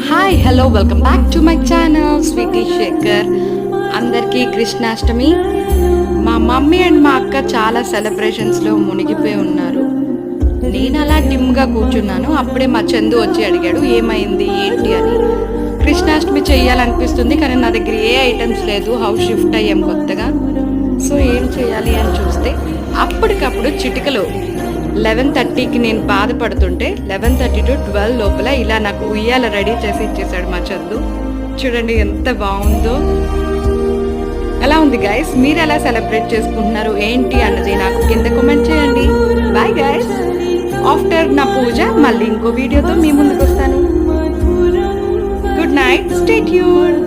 Hi hello welcome back to my channel Sweety Shekhar. అందరికీ కృష్ణాష్టమి. మా mummy and మా అక్క చాలా సెలబ్రేషన్స్లో మునిగిపోయి ఉన్నారు. నేను అలా డిమ్గా కూర్చున్నాను. అప్పుడే మా చందు వచ్చి అడిగాడు ఏమైంది ఏంటి అని. కృష్ణాష్టమి చెయ్యాలనిపిస్తుంది కానీ నా దగ్గర ఏ ఐటమ్స్ లేదు, హౌస్ షిఫ్ట్ అయ్యాం కొత్తగా. సో ఏం చేయాలి అని చూస్తే అప్పటికప్పుడు చిటికలో 11:30కి నేను బాధపడుతుంటే 11:30 to 12 లోపల ఇలా నాకు ఉయ్యాల రెడీ చేసి ఇచ్చేసాడు మా చందు. చూడండి ఎంత బాగుందో. ఎలా ఉంది గైస్? మీరు ఎలా సెలబ్రేట్ చేసుకుంటున్నారు ఏంటి అన్నది నాకు కింద కామెంట్ చేయండి. Bye guys. ఆఫ్టర్ నా పూజ మళ్ళీ ఇంకో వీడియోతో మీ ముందుకు వస్తాను. Good night, stay tuned.